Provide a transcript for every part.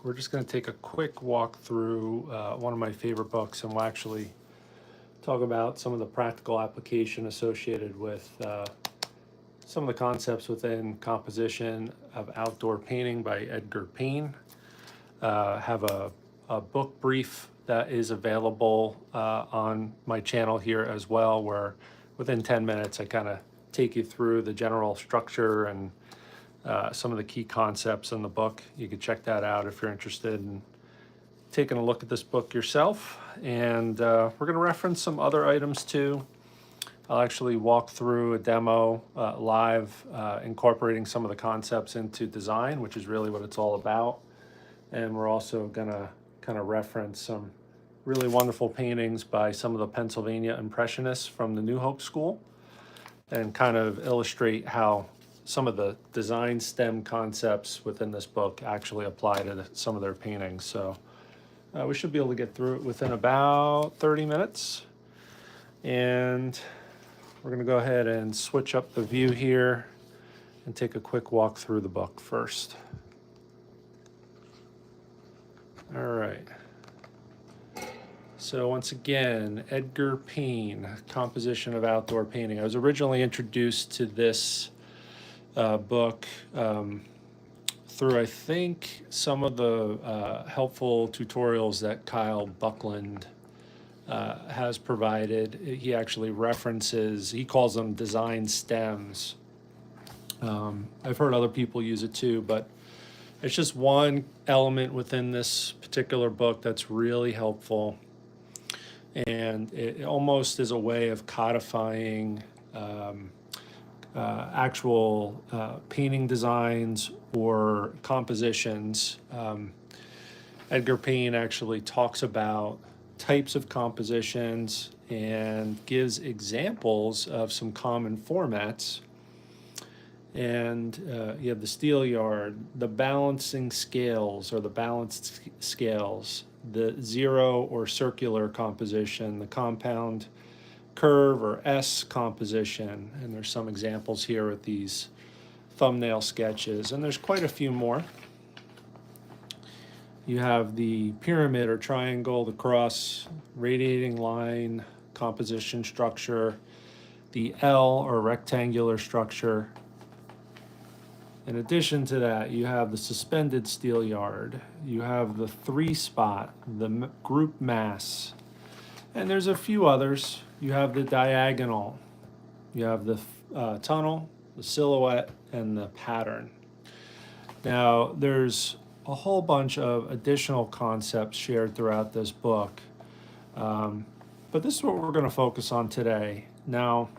we're just going to take a quick walk through one of my favorite books, and we'll actually talk about some of the practical application associated with some of the concepts within composition of outdoor painting by Edgar Payne. Have a book brief that is available on my channel here as well, where within 10 minutes I kind of take you through the general structure and some of the key concepts in the book. You can check that out if you're interested in taking a look at this book yourself. And we're going to reference some other items too. I'll actually walk through a demo live, incorporating some of the concepts into design, which is really what it's all about. And we're also going to kind of reference some really wonderful paintings by some of the Pennsylvania impressionists from the New Hope School, and kind of illustrate how some of the design STEM concepts within this book actually apply to some of their paintings. So we should be able to get through it within about 30 minutes. And we're going to go ahead and switch up the view here and take a quick walk through the book first. All right. So once again, Edgar Payne, Composition of Outdoor Painting. I was originally introduced to this book through, I think, some of the helpful tutorials that Kyle Buckland has provided. He actually references, he calls them design stems. I've heard other people use it too, but it's just one element within this particular book that's really helpful. And it almost is a way of codifying actual painting designs or compositions. Edgar Payne actually talks about types of compositions and gives examples of some common formats. And you have the steel yard, the balancing scales or the balanced scales, the zero or circular composition, the compound curve or S composition, and there's some examples here with these thumbnail sketches, and there's quite a few more. You have the pyramid or triangle, the cross, radiating line composition structure, the L or rectangular structure. In addition to that, you have the suspended steel yard, you have the three spot, the group mass, and there's a few others. You have the diagonal, you have the tunnel, the silhouette, and the pattern. Now, there's a whole bunch of additional concepts shared throughout this book, but this is what we're going to focus on today. Now,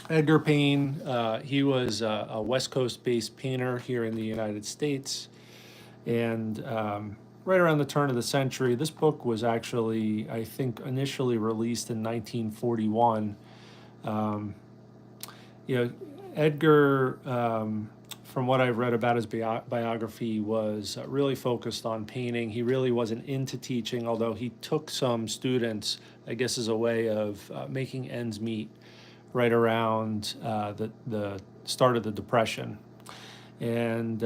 Edgar Payne, he was a West Coast-based painter here in the United States, and right around the turn of the century, this book was actually, I think, initially released in 1941. Edgar, from what I've read about his biography, was really focused on painting. He really wasn't into teaching, although he took some students, I guess, as a way of making ends meet right around the start of the Depression. And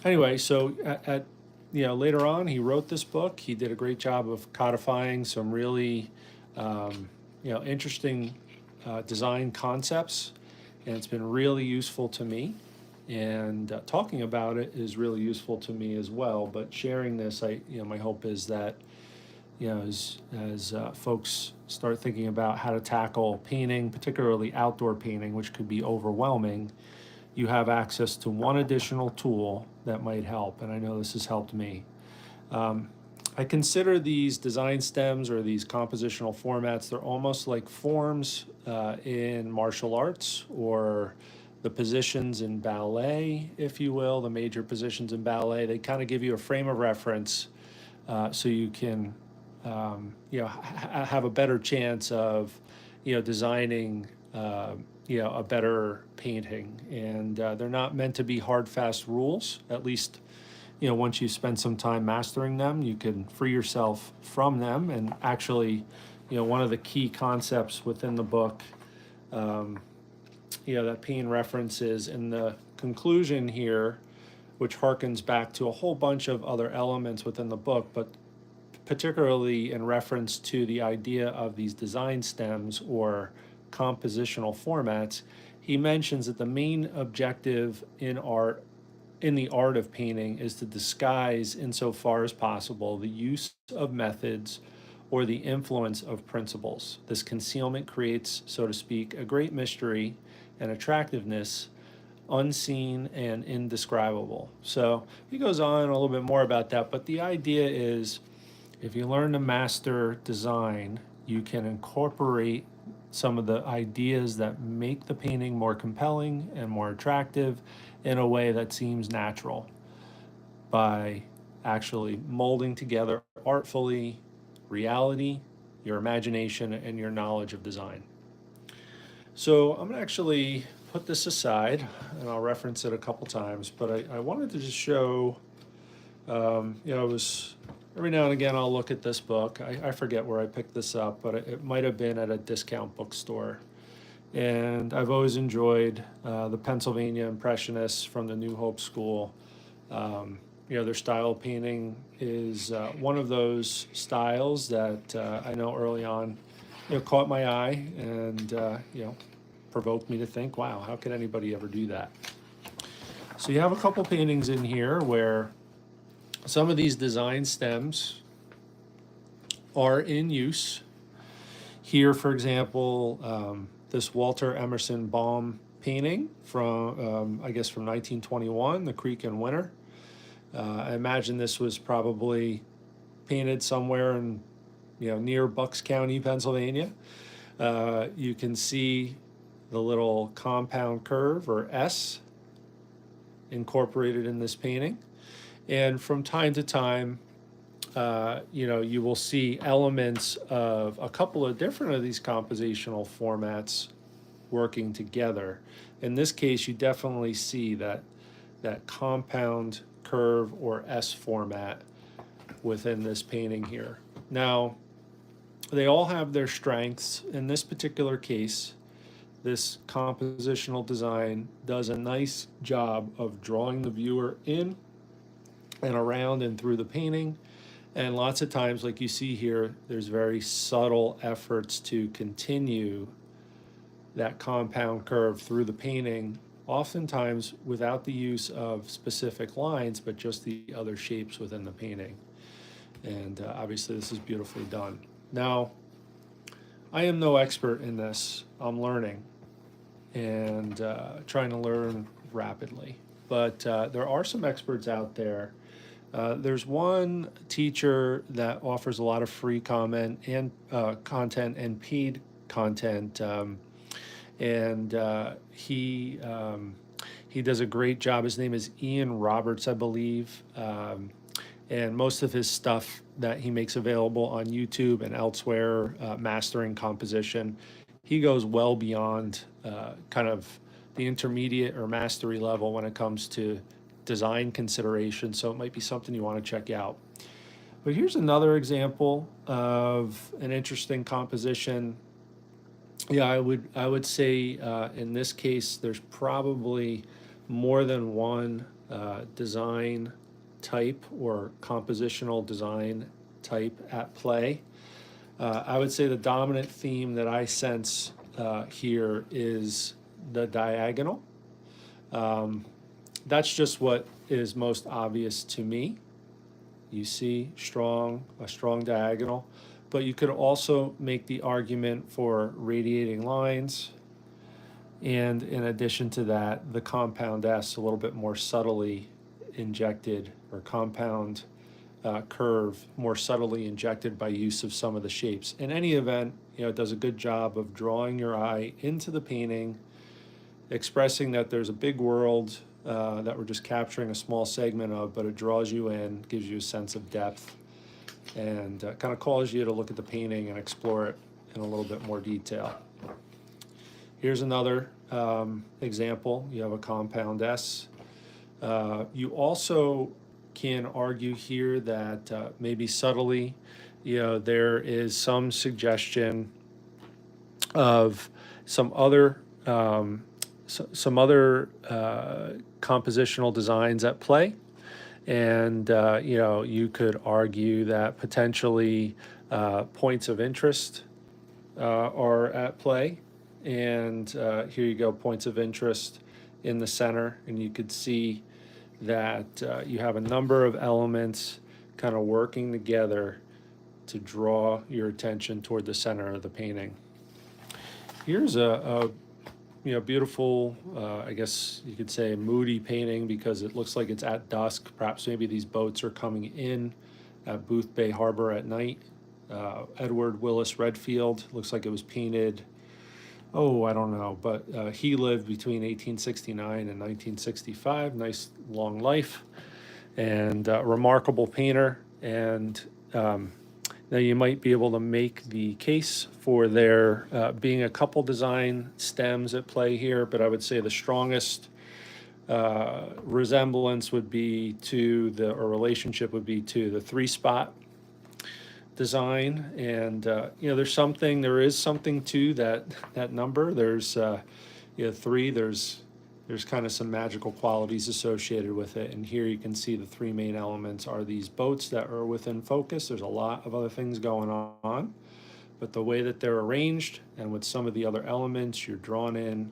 anyway, so later on, he wrote this book. He did a great job of codifying some really, interesting design concepts, and it's been really useful to me. And talking about it is really useful to me as well. But sharing this, my hope is that, as folks start thinking about how to tackle painting, particularly outdoor painting, which could be overwhelming, you have access to one additional tool that might help, and I know this has helped me. I consider these design stems or these compositional formats, they're almost like forms in martial arts, or the positions in ballet, if you will, the major positions in ballet. They kind of give you a frame of reference so you can have a better chance of designing a better painting. And they're not meant to be hard, fast rules. At least, once you spend some time mastering them, you can free yourself from them. And actually, one of the key concepts within the book, that Payne references in the conclusion here which harkens back to a whole bunch of other elements within the book, but particularly in reference to the idea of these design stems or compositional formats. He mentions that the main objective in the art of painting, is to disguise, insofar as possible, the use of methods or the influence of principles. This concealment creates, so to speak, a great mystery and attractiveness, unseen and indescribable. So he goes on a little bit more about that, but the idea is, if you learn to master design, you can incorporate some of the ideas that make the painting more compelling and more attractive in a way that seems natural by actually molding together artfully reality, your imagination, and your knowledge of design. So I'm gonna actually put this aside, and I'll reference it a couple times, but I wanted to just show, it was every now and again I'll look at this book. I forget where I picked this up, but it might have been at a discount bookstore. And I've always enjoyed the Pennsylvania Impressionists from the New Hope School. Their style of painting is one of those styles that I know early on, caught my eye and, provoked me to think, wow, how could anybody ever do that? So you have a couple paintings in here where some of these design stems are in use. Here, for example, this Walter Emerson Baum painting from, I guess from 1921, The Creek in Winter. I imagine this was probably painted somewhere in, near Bucks County, Pennsylvania. You can see the little compound curve, or S, incorporated in this painting. And from time to time, you will see elements of a couple of different of these compositional formats working together. In this case, you definitely see that compound curve or S format within this painting here. Now, they all have their strengths. In this particular case, this compositional design does a nice job of drawing the viewer in and around and through the painting. And lots of times, like you see here, there's very subtle efforts to continue that compound curve through the painting, oftentimes without the use of specific lines, but just the other shapes within the painting. And obviously this is beautifully done. Now, I am no expert in this. I'm learning and trying to learn rapidly. But there are some experts out there. There's one teacher that offers a lot of free comment and content and paid content, and he does a great job. His name is Ian Roberts, I believe, and most of his stuff that he makes available on YouTube and elsewhere, mastering composition, he goes well beyond kind of the intermediate or mastery level when it comes to design consideration, so it might be something you want to check out. But here's another example of an interesting composition. Yeah, I would say in this case there's probably more than one design type or compositional design type at play. I would say the dominant theme that I sense here is the diagonal. That's just what is most obvious to me. You see a strong diagonal, but you could also make the argument for radiating lines, and in addition to that, the compound S, a little bit more subtly injected, or compound curve, more subtly injected by use of some of the shapes. In any event, it does a good job of drawing your eye into the painting, expressing that there's a big world that we're just capturing a small segment of, but it draws you in, gives you a sense of depth, and kind of calls you to look at the painting and explore it in a little bit more detail. Here's another example. You have a compound S. You also can argue here that maybe subtly, there is some suggestion of some other some other compositional designs at play. And, you could argue that potentially points of interest are at play. And here you go, points of interest in the center. And you could see that you have a number of elements kind of working together to draw your attention toward the center of the painting. Here's a beautiful, I guess you could say moody painting because it looks like it's at dusk. Perhaps maybe these boats are coming in at Booth Bay Harbor at night. Edward Willis Redfield, looks like it was painted, I don't know, but he lived between 1869 and 1965. Nice long life and remarkable painter. And now you might be able to make the case for there being a couple design stems at play here, but I would say the strongest resemblance would be or relationship would be to the three-spot design. And there is something to that number. There's three. There's kind of some magical qualities associated with it. And here you can see the three main elements are these boats that are within focus. There's a lot of other things going on, but the way that they're arranged and with some of the other elements, you're drawn in,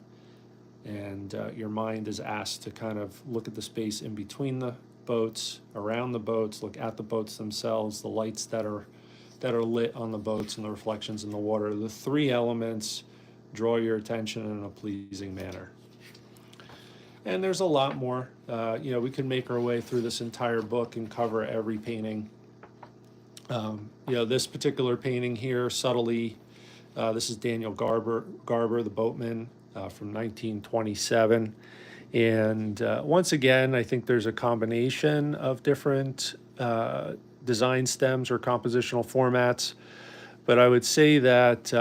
and your mind is asked to kind of look at the space in between the boats, around the boats, look at the boats themselves, the lights that are lit on the boats and the reflections in the water. The three elements draw your attention in a pleasing manner. And there's a lot more. We could make our way through this entire book and cover every painting. This particular painting here, subtly, this is Daniel Garber, the boatman, from 1927. And once again, I think there's a combination of different design stems or compositional formats. But I would say that,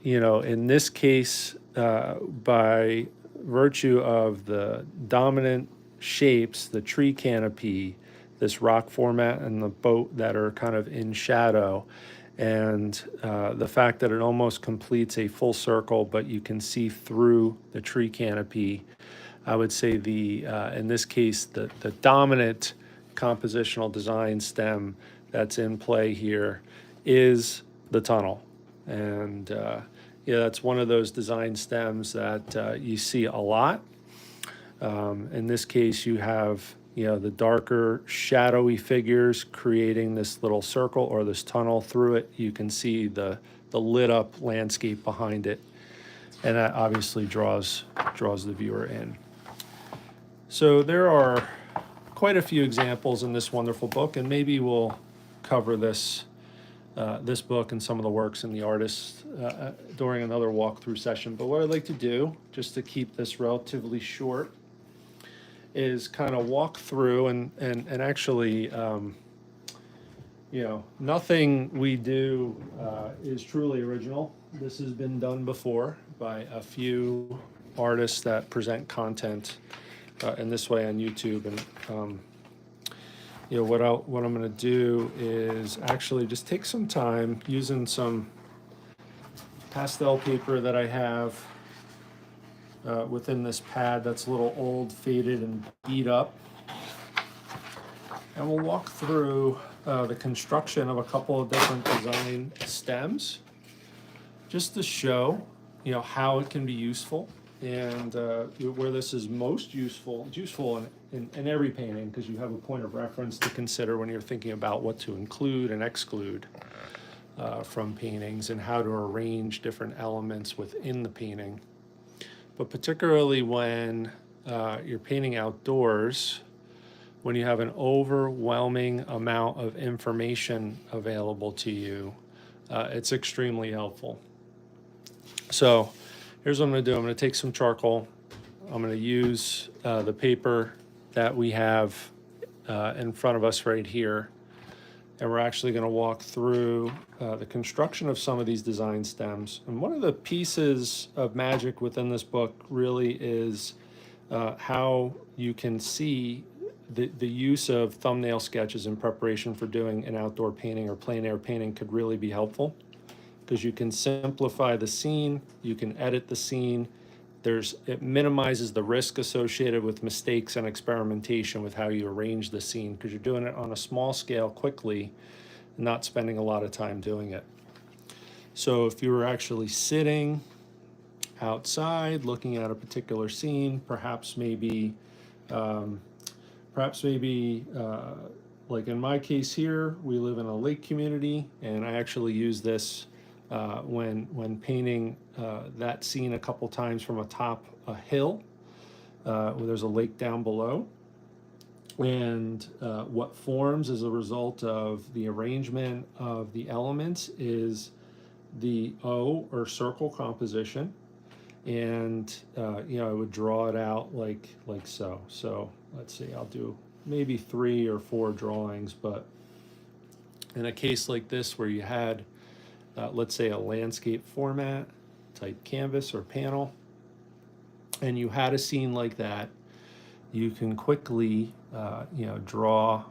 in this case, by virtue of the dominant shapes, the tree canopy, this rock format, and the boat that are kind of in shadow, and the fact that it almost completes a full circle, but you can see through the tree canopy, I would say in this case, the dominant compositional design stem that's in play here is the tunnel. And that's one of those design stems that you see a lot. In this case, you have the darker shadowy figures creating this little circle or this tunnel through it. You can see the lit up landscape behind it, and that obviously draws the viewer in. So there are quite a few examples in this wonderful book, and maybe we'll cover this book and some of the works and the artists during another walkthrough session. But what I'd like to do, just to keep this relatively short, is kind of walk through and actually, nothing we do is truly original. This has been done before by a few artists that present content in this way on YouTube. And what I'm going to do is actually just take some time using some pastel paper that I have within this pad that's a little old, faded, and beat up. And we'll walk through the construction of a couple of different design stems just to show, how it can be useful. And where this is most useful, it's useful in every painting because you have a point of reference to consider when you're thinking about what to include and exclude from paintings and how to arrange different elements within the painting. But particularly when you're painting outdoors, when you have an overwhelming amount of information available to you, it's extremely helpful. So here's what I'm going to do. I'm going to take some charcoal. I'm going to use the paper that we have in front of us right here. And we're actually going to walk through the construction of some of these design stems. And one of the pieces of magic within this book really is how you can see the use of thumbnail sketches in preparation for doing an outdoor painting or plein air painting could really be helpful, because you can simplify the scene, you can edit the scene, it minimizes the risk associated with mistakes and experimentation with how you arrange the scene, because you're doing it on a small scale quickly, not spending a lot of time doing it. So if you were actually sitting outside looking at a particular scene, perhaps maybe like in my case here, we live in a lake community, and I actually use this when painting that scene a couple times from atop a hill where there's a lake down below. And what forms as a result of the arrangement of the elements is the O, or circle composition. And I would draw it out like so. So let's see, I'll do maybe 3 or 4 drawings, but in a case like this where you had, let's say, a landscape format type canvas or panel, and you had a scene like that, you can quickly, draw,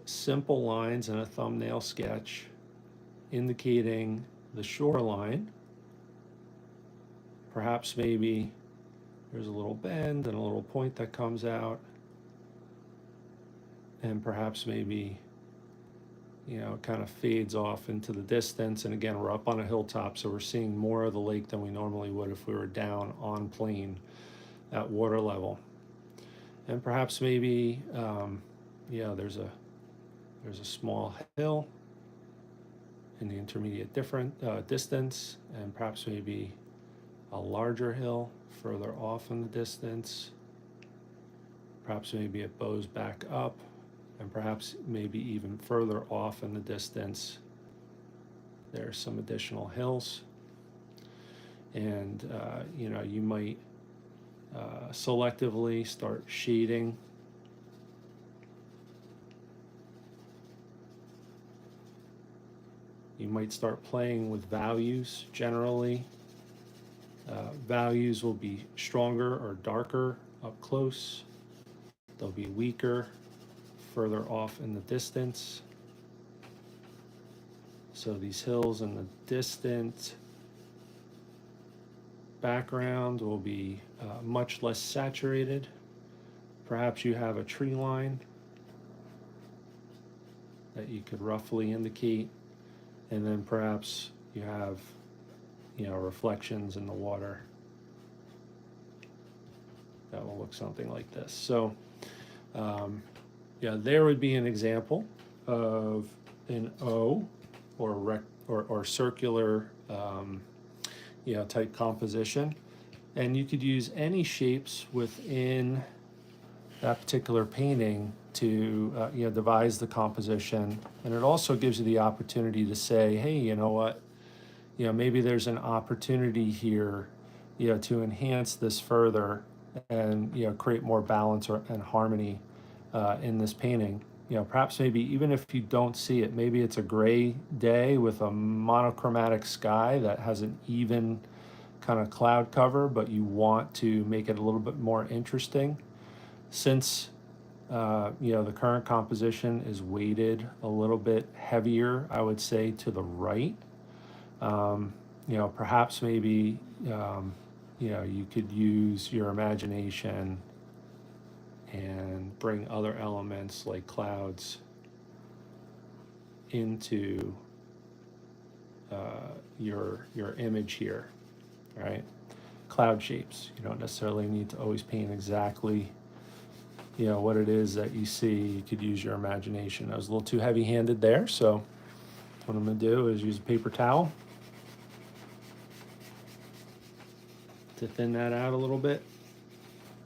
simple lines in a thumbnail sketch indicating the shoreline. Perhaps maybe there's a little bend and a little point that comes out, and perhaps maybe, it kind of fades off into the distance. And again, we're up on a hilltop, so we're seeing more of the lake than we normally would if we were down on plane at water level. And perhaps maybe, there's a small hill in the intermediate distance, and perhaps maybe a larger hill further off in the distance. Perhaps maybe it bows back up, and perhaps maybe even further off in the distance there's some additional hills. And you might selectively start shading. You might start playing with values. Generally, values will be stronger or darker up close. They'll be weaker further off in the distance. So these hills in the distant background will be much less saturated. Perhaps you have a tree line that you could roughly indicate, and then perhaps you have reflections in the water that will look something like this. So there would be an example of an O or circular type composition, and you could use any shapes within that particular painting to devise the composition. And it also gives you the opportunity to say, hey, you know what, maybe there's an opportunity here to enhance this further and create more balance and harmony in this painting. Perhaps maybe even if you don't see it, maybe it's a gray day with a monochromatic sky that has an even kind of cloud cover, but you want to make it a little bit more interesting. Since the current composition is weighted a little bit heavier, I would say, to the right. Perhaps maybe you could use your imagination and bring other elements like clouds into your image here, right? Cloud shapes. You don't necessarily need to always paint exactly what it is that you see. You could use your imagination. I was a little too heavy-handed there, so what I'm going to do is use a paper towel to thin that out a little bit,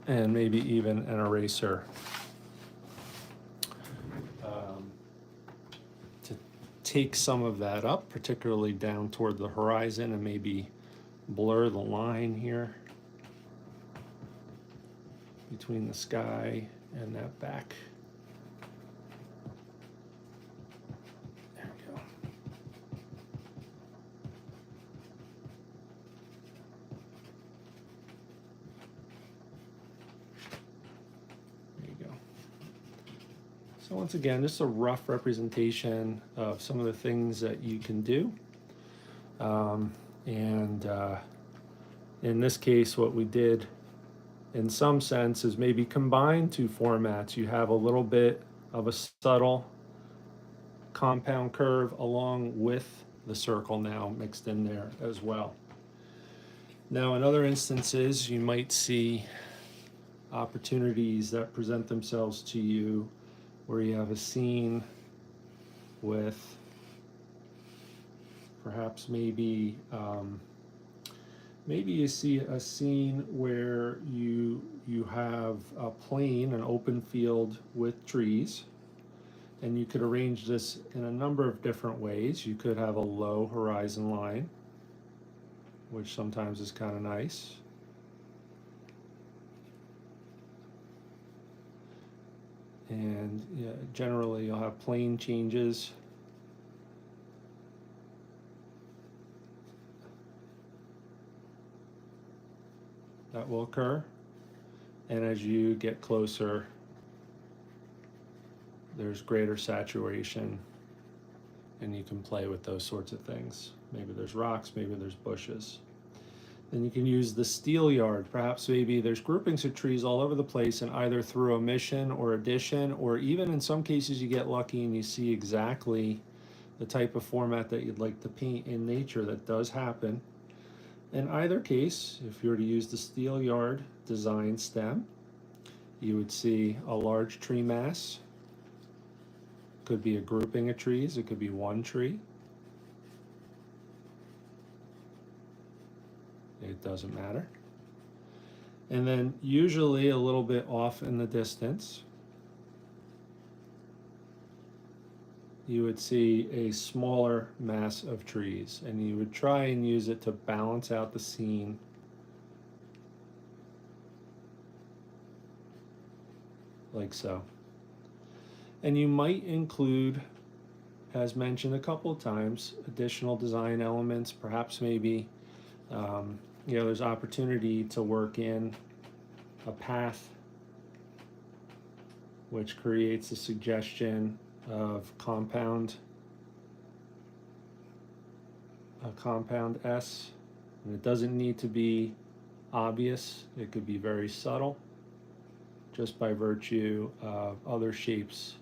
and maybe even an eraser to take some of that up, particularly down toward the horizon, and maybe blur the line here between the sky and that back. There we go. There you go. So once again, just a rough representation of some of the things that you can do. In this case, what we did in some sense is maybe combine two formats. You have a little bit of a subtle compound curve along with the circle now mixed in there as well. Now, in other instances, you might see opportunities that present themselves to you where you have a scene with perhaps maybe you see a scene where you have a plain, an open field with trees, and you could arrange this in a number of different ways. You could have a low horizon line, which sometimes is kind of nice. And yeah, generally you'll have plane changes. That will occur. And as you get closer, there's greater saturation, and you can play with those sorts of things. Maybe there's rocks, maybe there's bushes. Then you can use the steel yard. Perhaps maybe there's groupings of trees all over the place, and either through omission or addition, or even in some cases you get lucky and you see exactly the type of format that you'd like to paint in nature. That does happen. In either case, if you were to use the steel yard design stem, you would see a large tree mass. Could be a grouping of trees, it could be one tree. It doesn't matter. And then usually a little bit off in the distance, you would see a smaller mass of trees, and you would try and use it to balance out the scene. Like so. And you might include, as mentioned a couple of times, additional design elements. Perhaps maybe there's opportunity to work in a path which creates a suggestion of a compound S, and it doesn't need to be obvious. It could be very subtle, just by virtue of other shapes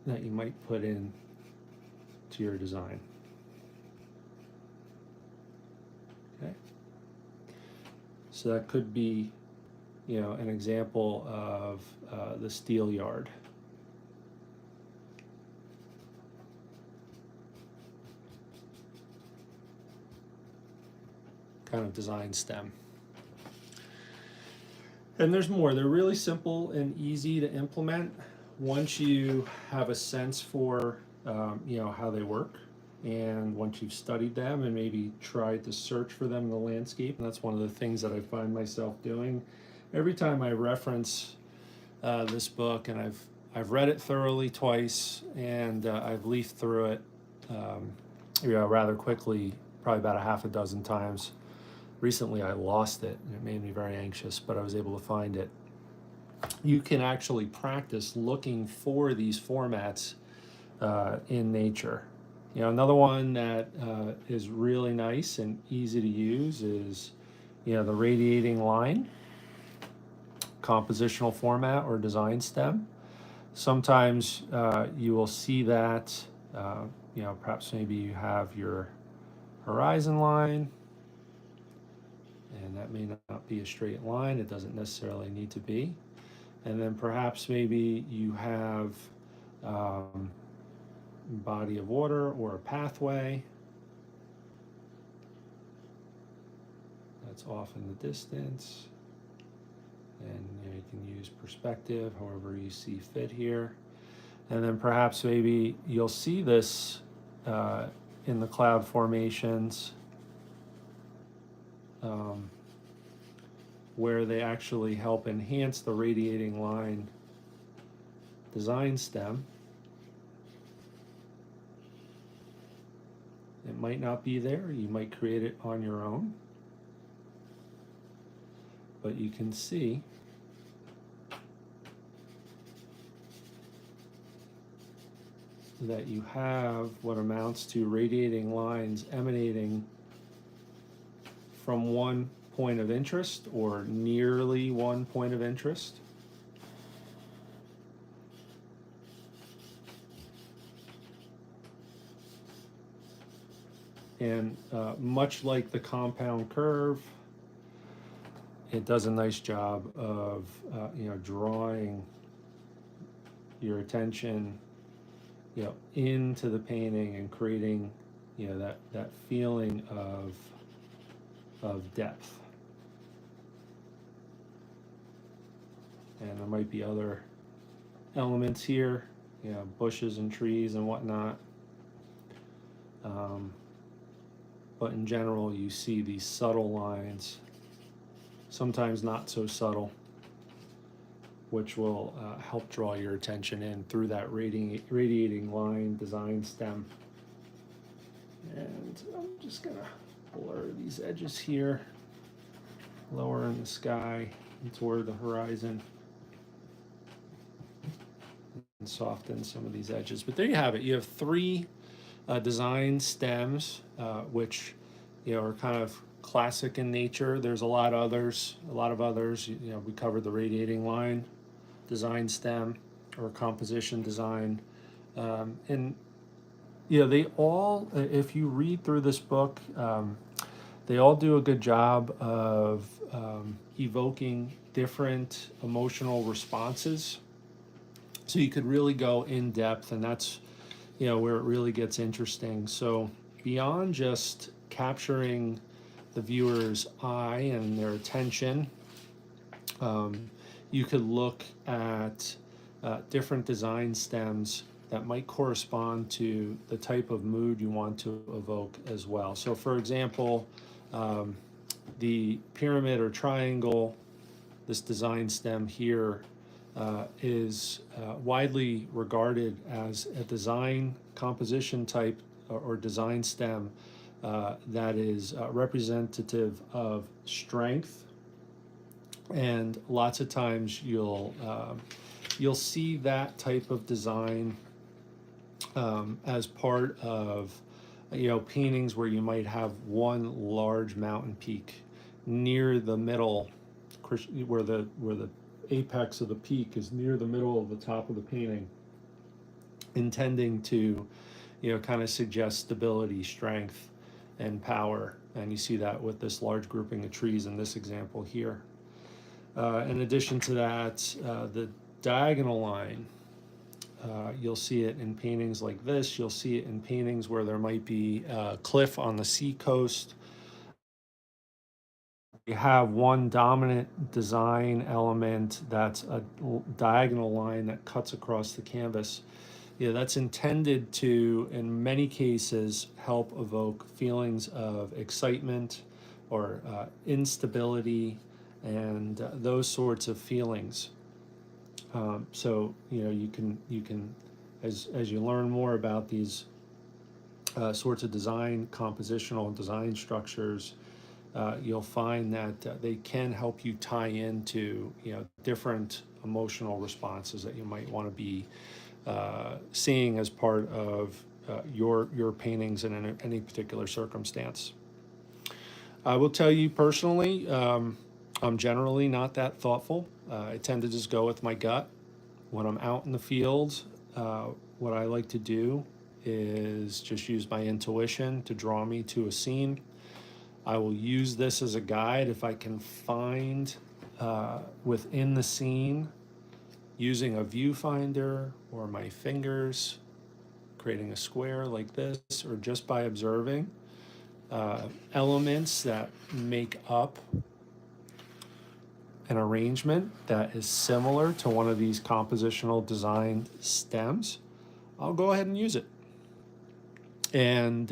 that you might put in to your design. Okay, so that could be an example of the steel yard. Kind of design stem. And there's more. They're really simple and easy to implement once you have a sense for how they work, and once you've studied them and maybe tried to search for them in the landscape. And that's one of the things that I find myself doing every time I reference this book, and I've read it thoroughly twice, and I've leafed through it rather quickly, probably about a half a dozen times. Recently I lost it, and it made me very anxious, but I was able to find it. You can actually practice looking for these formats in nature. Another one that is really nice and easy to use is the radiating line, compositional format or design stem. Sometimes you will see that, perhaps maybe you have your horizon line, and that may not be a straight line. It doesn't necessarily need to be. And then perhaps maybe you have body of water or a pathway that's off in the distance, and you can use perspective however you see fit here. And then perhaps maybe you'll see this in the cloud formations where they actually help enhance the radiating line design stem. It might not be there. You might create it on your own. But you can see that you have what amounts to radiating lines emanating from one point of interest or nearly one point of interest. And much like the compound curve, it does a nice job of drawing your attention into the painting and creating that feeling of depth. And there might be other elements here, bushes and trees and whatnot. But in general, you see these subtle lines, sometimes not so subtle, which will help draw your attention in through that radiating line design stem. And I'm just gonna blur these edges here, lower in the sky and toward the horizon, and soften some of these edges. But there you have it. You have three design stems, which are kind of classic in nature. There's a lot of others. We covered the radiating line design stem or composition design, and they all, if you read through this book, they all do a good job of evoking different emotional responses. So you could really go in depth, and that's where it really gets interesting. So beyond just capturing the viewer's eye and their attention, you could look at different design stems that might correspond to the type of mood you want to evoke as well. So for example, the pyramid or triangle, this design stem here, is widely regarded as a design composition type or design stem that is representative of strength. And lots of times you'll see that type of design as part of paintings where you might have one large mountain peak near the middle, where the apex of the peak is near the middle of the top of the painting, intending to kind of suggest stability, strength, and power. And you see that with this large grouping of trees in this example here. In addition to that, the diagonal line, you'll see it in paintings like this. You'll see it in paintings where there might be a cliff on the seacoast. You have one dominant design element that's a diagonal line that cuts across the canvas. That's intended to, in many cases, help evoke feelings of excitement or instability and those sorts of feelings. So you can as you learn more about these sorts of design, compositional design structures, you'll find that they can help you tie into different emotional responses that you might want to be seeing as part of your paintings in any particular circumstance. I will tell you personally, I'm generally not that thoughtful. I tend to just go with my gut. When I'm out in the field, what I like to do is just use my intuition to draw me to a scene. I will use this as a guide if I can find within the scene, using a viewfinder or my fingers, creating a square like this, or just by observing elements that make up an arrangement that is similar to one of these compositional design stems, I'll go ahead and use it. And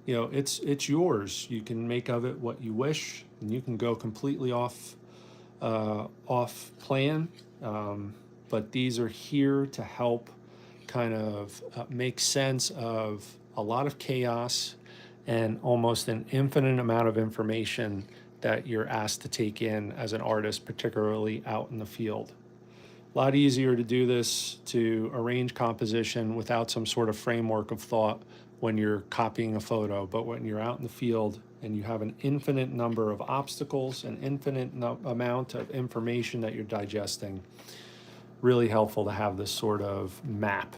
it's yours. You can make of it what you wish, and you can go completely off plan. But these are here to help kind of make sense of a lot of chaos and almost an infinite amount of information that you're asked to take in as an artist, particularly out in the field. A lot easier to do this, to arrange composition without some sort of framework of thought when you're copying a photo. But when you're out in the field and you have an infinite number of obstacles, an infinite amount of information that you're digesting, really helpful to have this sort of map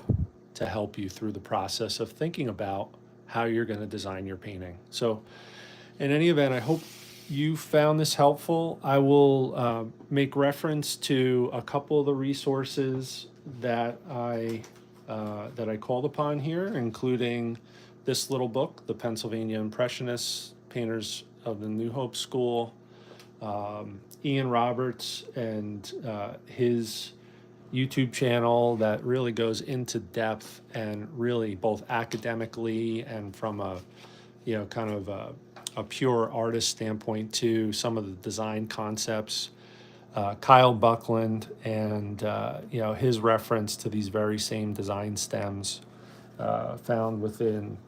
to help you through the process of thinking about how you're going to design your painting. So in any event, I hope you found this helpful. I will make reference to a couple of the resources that I called upon here, including this little book, The Pennsylvania Impressionists, Painters of the New Hope School, Ian Roberts and his YouTube channel that really goes into depth and really both academically and from a, kind of a pure artist standpoint to some of the design concepts. Kyle Buckland and his reference to these very same design stems found within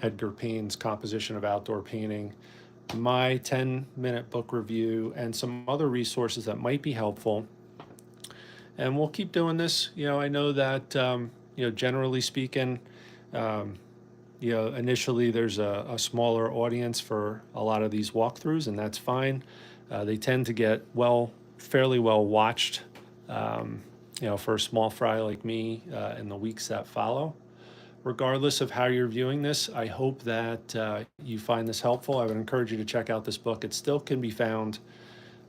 Edgar Payne's Composition of Outdoor Painting, my 10-minute book review, and some other resources that might be helpful. And we'll keep doing this. I know that generally speaking, initially there's a smaller audience for a lot of these walkthroughs, and that's fine. They tend to get fairly well watched, for a small fry like me in the weeks that follow. Regardless of how you're viewing this, I hope that you find this helpful. I would encourage you to check out this book. It still can be found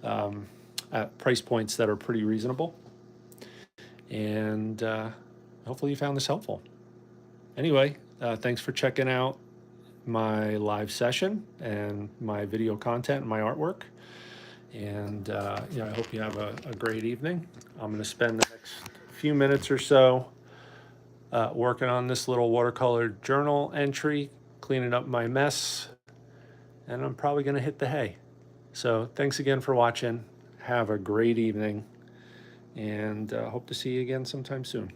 at price points that are pretty reasonable. And hopefully you found this helpful. Anyway, thanks for checking out my live session and my video content and my artwork. And I hope you have a great evening. I'm going to spend the next few minutes or so working on this little watercolor journal entry, cleaning up my mess, and I'm probably going to hit the hay. So thanks again for watching. Have a great evening, and hope to see you again sometime soon.